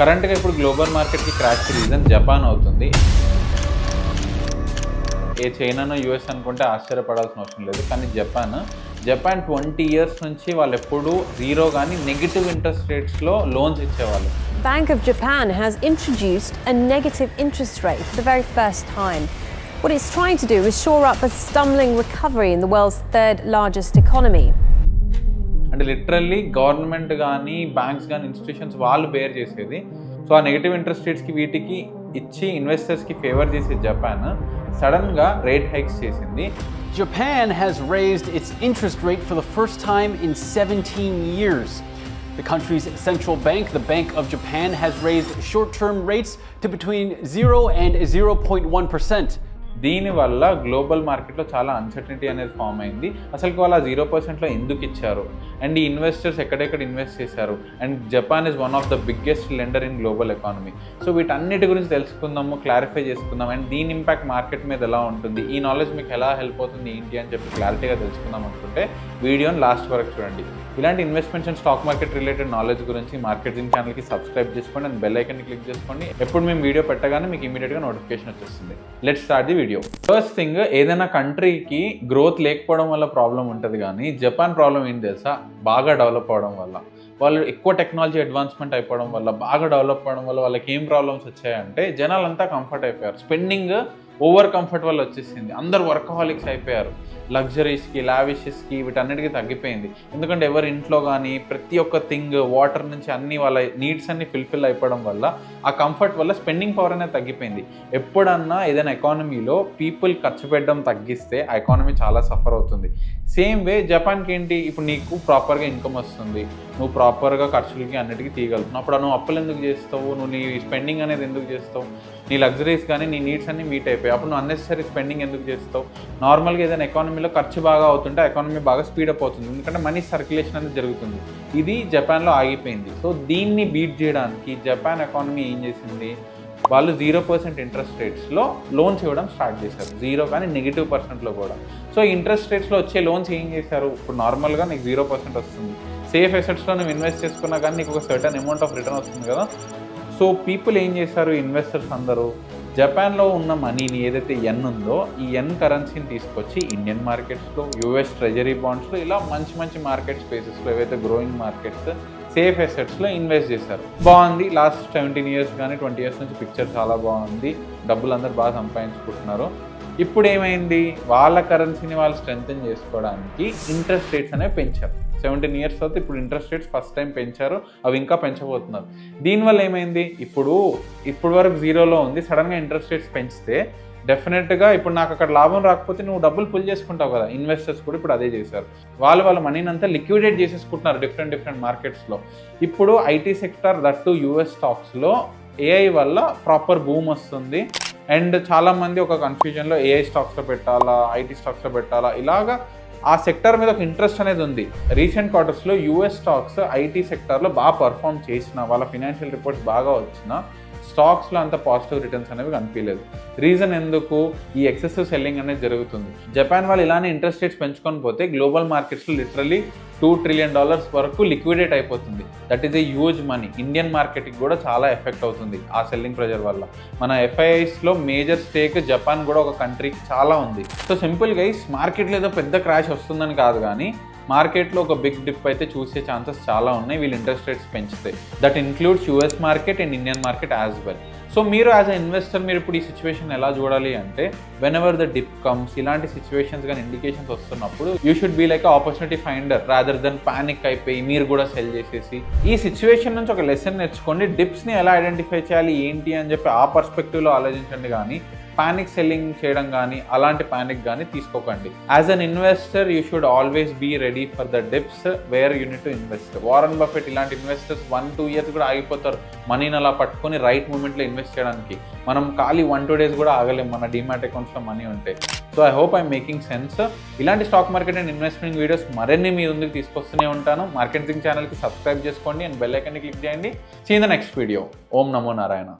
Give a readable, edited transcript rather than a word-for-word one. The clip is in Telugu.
కరెంట్గా ఇప్పుడు గ్లోబల్ మార్కెట్కి క్రాష్కి రీజన్ జపాన్ అవుతుంది. ఏ చైనానో యూఎస్ అనుకుంటే ఆశ్చర్యపడాల్సిన అవసరం లేదు, కానీ జపాన్ 20 years నుంచి వాళ్ళు ఎప్పుడు జీరో కానీ నెగిటివ్ ఇంట్రెస్ట్ రేట్స్లో లోన్స్ ఇచ్చేవాళ్ళు. Bank of Japan has introduced a negative interest rate for the very first time. What it's trying to do is shore up a stumbling recovery in the world's third largest economy. అంటే లిటరల్లీ గవర్నమెంట్ కానీ బ్యాంక్స్ కానీ ఇన్స్టిట్యూషన్స్ వాళ్ళు బేర్ చేసేది. సో ఆ నెగిటివ్ ఇంట్రెస్ట్ రేట్స్కి వీటికి ఇచ్చి ఇన్వెస్టర్స్కి ఫేవర్ చేసే జపాన్ సడన్గా రేట్ హైక్స్ చేసింది. Japan has raised its interest rate for the first time in 17 years. The country's central bank, the Bank of Japan, has raised short-term rates to between 0 and 0.1%. దీనివల్ల గ్లోబల్ మార్కెట్లో చాలా అన్సర్టనిటీ అనేది ఫామ్ అయింది. అసలు వాళ్ళు 0%లో ఎందుకు ఇచ్చారు, అండ్ ఈ ఇన్వెస్టర్స్ ఎక్కడెక్కడ ఇన్వెస్ట్ చేశారు, and Japan is one of the biggest lender in global economy. So వీటన్నిటి గురించి తెలుసుకుందాము, క్లారిఫై చేసుకుందాం, అండ్ దీని ఇంపాక్ట్ మార్కెట్ మీద ఎలా ఉంటుంది, ఈ నాలెడ్జ్ మీకు ఎలా హెల్ప్ అవుతుంది ఏంటి అని చెప్పి క్లారిటీగా తెలుసుకుందాం అనుకుంటే వీడియోని లాస్ట్ వరకు చూడండి. ఇలాంటి investments and stock market related knowledge గురించి మార్కెటింగ్ ఛానల్కి సబ్స్క్రైబ్ చేసుకోండి అండ్ బెల్ ఐకన్ని క్లిక్ చేసుకోండి. ఎప్పుడు మేము వీడియో పెట్టగానే మీకు ఇమీడియట్గా నోటిఫికేషన్ వచ్చేస్తుంది. Let's start the video. First thing, ఏదైనా కంట్రీకి గ్రోత్ లేకపోవడం వల్ల ప్రాబ్లం ఉంటుంది, కానీ జపాన్ ప్రాబ్లం ఏంటి తెలుసా? బాగా డెవలప్ అవడం వల్ల, వాళ్ళు ఎక్కువ టెక్నాలజీ అడ్వాన్స్మెంట్ అయిపోవడం వల్ల, బాగా డెవలప్ అవ్వడం వల్ల వాళ్ళకి ఏం ప్రాబ్లమ్స్ వచ్చాయంటే జనాలంతా కంఫర్ట్ అయిపోయారు. స్పెండింగ్ ఓవర్ కంఫర్ట్ వల్ల వచ్చేసింది. అందరు వర్కహాలిక్స్ అయిపోయారు. లగ్జరీస్కి, లావిషెస్కి వీటన్నిటికీ తగ్గిపోయింది. ఎందుకంటే ఎవరి ఇంట్లో కానీ ప్రతి ఒక్క థింగ్, వాటర్ నుంచి అన్ని వాళ్ళ నీడ్స్ అన్ని ఫుల్ఫిల్ అయిపోవడం వల్ల ఆ కంఫర్ట్ వల్ల స్పెండింగ్ పవర్ అనేది తగ్గిపోయింది. ఎప్పుడన్నా ఏదైనా ఎకానమీలో పీపుల్ ఖర్చు పెట్టడం తగ్గిస్తే ఆ ఎకానమీ చాలా సఫర్ అవుతుంది. సేమ్ వే జపాన్కి ఏంటి, ఇప్పుడు నీకు ప్రాపర్గా ఇన్కమ్ వస్తుంది, నువ్వు ప్రాపర్గా ఖర్చులకి అన్నిటికీ తీయగలుగుతున్నావు. అప్పుడు నువ్వు అప్పులు ఎందుకు చేస్తావు, నువ్వు నీ స్పెండింగ్ అనేది ఎందుకు చేస్తావు, నీ లగ్జరీస్ కానీ నీ నీడ్స్ అన్ని మీట్ అయిపోయాయి. అప్పుడు నువ్వు అన్నెసరీ స్పెండింగ్ ఎందుకు చేస్తావు? నార్మల్గా ఏదైనా ఎకానమీలో ఖర్చు బాగా అవుతుంటే ఎకానమీ బాగా స్పీడప్ అవుతుంది, ఎందుకంటే మనీ సర్క్యులేషన్ అనేది జరుగుతుంది. ఇది జపాన్లో ఆగిపోయింది. సో దీన్ని బీట్ చేయడానికి జపాన్ ఎకానమీ ఏం చేసింది, వాళ్ళు 0% ఇంట్రెస్ట్ రేట్స్లో లోన్స్ ఇవ్వడం స్టార్ట్ చేశారు. 0 కానీ -% కూడా. సో ఇంట్రెస్ట్ రేట్స్లో వచ్చే లోన్స్ ఏం చేశారు, ఇప్పుడు నార్మల్గా నీకు 0% వస్తుంది. సేఫ్ అసెట్స్లో నువ్వు ఇన్వెస్ట్ చేసుకున్నా కానీ నీకు ఒక సర్టన్ అమౌంట్ ఆఫ్ రిటర్న్ వస్తుంది కదా. సో పీపుల్ ఏం చేశారు, ఇన్వెస్టర్స్ అందరూ జపాన్లో ఉన్న మనీని ఏదైతే ఎన్ ఉందో ఈ ఎన్ కరెన్సీని తీసుకొచ్చి ఇండియన్ మార్కెట్స్లో, యూఎస్ ట్రెజరీ బాండ్స్లో, ఇలా మంచి మంచి మార్కెట్ స్పేసెస్లో ఏవైతే గ్రోయింగ్ మార్కెట్స్, సేఫ్ అసెట్స్లో ఇన్వెస్ట్ చేశారు. బాగుంది. లాస్ట్ 17 years కానీ 20 years నుంచి పిక్చర్ చాలా బాగుంది. డబ్బులు అందరూ బాగా సంపాదించుకుంటున్నారు. ఇప్పుడు ఏమైంది, వాళ్ళ కరెన్సీని వాళ్ళు స్ట్రెంథెన్ చేసుకోవడానికి ఇంట్రెస్ట్ రేట్స్ అనేవి పెంచారు. 17 years తర్వాత ఇప్పుడు ఇంట్రెస్ట్ రేట్స్ ఫస్ట్ టైం పెంచారు, అవి ఇంకా పెంచబోతున్నారు. దీనివల్ల ఏమైంది, ఇప్పుడు వరకు 0లో ఉంది, సడన్గా ఇంట్రెస్ట్ రేట్స్ పెంచితే డెఫినెట్గా ఇప్పుడు నాకు అక్కడ లాభం రాకపోతే నువ్వు డబ్బులు పుల్ చేసుకుంటావు కదా. ఇన్వెస్టర్స్ కూడా ఇప్పుడు అదే చేశారు. వాళ్ళ మనీని అంతా లిక్విడేట్ చేసేసుకుంటున్నారు డిఫరెంట్ మార్కెట్స్లో. ఇప్పుడు ఐటీ సెక్టర్, దట్టు యూఎస్ స్టాక్స్లో ఏఐ వల్ల ప్రాపర్ బూమ్ వస్తుంది. అండ్ చాలామంది ఒక కన్ఫ్యూజన్లో ఏఐ స్టాక్స్లో పెట్టాలా, ఐటీ స్టాక్స్లో పెట్టాలా, ఇలాగా ఆ సెక్టర్ మీద ఒక ఇంట్రెస్ట్ అనేది ఉంది. రీసెంట్ క్వార్టర్స్లో యూఎస్ స్టాక్స్ ఐటీ సెక్టర్లో బాగా పర్ఫామ్ చేసిన, వాళ్ళ ఫినాన్షియల్ రిపోర్ట్స్ బాగా వచ్చిన స్టాక్స్లో అంత పాజిటివ్ రిటర్న్స్ అనేవి కనిపించలేదు. రీజన్ ఎందుకు, ఈ ఎక్సెసివ్ సెల్లింగ్ అనేది జరుగుతుంది. జపాన్ వాళ్ళు ఇలానే ఇంట్రెస్ట్ రేట్స్ పెంచుకొని పోతే గ్లోబల్ మార్కెట్స్లో లిటరల్లీ $2 trillion వరకు లిక్విడేట్ అయిపోతుంది. That is a huge money. Indian మార్కెట్కి కూడా చాలా ఎఫెక్ట్ అవుతుంది ఆ సెల్లింగ్ ప్రెజర్ వల్ల. మన ఎఫ్ఐఐస్లో మేజర్ స్టేక్ జపాన్ కూడా ఒక కంట్రీకి చాలా ఉంది. సో సింపుల్గా ఈ మార్కెట్లో ఏదో పెద్ద క్రాష్ వస్తుందని కాదు, కానీ మార్కెట్లో ఒక బిగ్ డిప్ అయితే చూసే ఛాన్సెస్ చాలా ఉన్నాయి వీళ్ళు ఇంట్రెస్ట్ రేట్స్ పెంచితే. That includes US market and Indian market as well. So మీరు యాజ్ అ ఇన్వెస్టర్ మీరు ఇప్పుడు ఈ సిచ్యువేషన్ ఎలా చూడాలి అంటే, whenever the dip comes, ఇలాంటి సిచ్యువేషన్స్ కానీ ఇండికేషన్స్ వస్తున్నప్పుడు you should be like opportunity finder rather then panic అయిపోయి మీరు కూడా సెల్ చేసేసి. ఈ సిచ్యువేషన్ నుంచి ఒక లెసన్ నేర్చుకోండి. డిప్స్ని ఎలా ఐడెంటిఫై చేయాలి ఏంటి అని చెప్పి ఆ పర్స్పెక్టివ్లో ఆలోచించండి, కానీ పానిక్ సెల్లింగ్ చేయడం కానీ అలాంటి పానిక్ కానీ తీసుకోకండి. As an investor you should always be ready for the dips where you need to invest. Warren Buffett ఇలాంటి ఇన్వెస్టర్స్ 1-2 years కూడా ఆగిపోతారు మనీని అలా పట్టుకొని రైట్ మూమెంట్లో ఇన్వెస్ట్ చేయడానికి. మనం ఖాళీ 1-2 days కూడా ఆగలేము మన డిమాట్ అకౌంట్స్లో మనీ ఉంటే. So I hope I'm making sense. ఇలాంటి stock market and investment videos మరిన్ని మీ ముందుకు తీసుకొస్తూనే ఉంటాను. మార్కెటింగ్ ఛానల్కి సబ్స్క్రైబ్ చేసుకోండి అండ్ బెల్ ఐకాన్ని క్లిక్ చేయండి. See in the next video. Om నమో నారాయణ.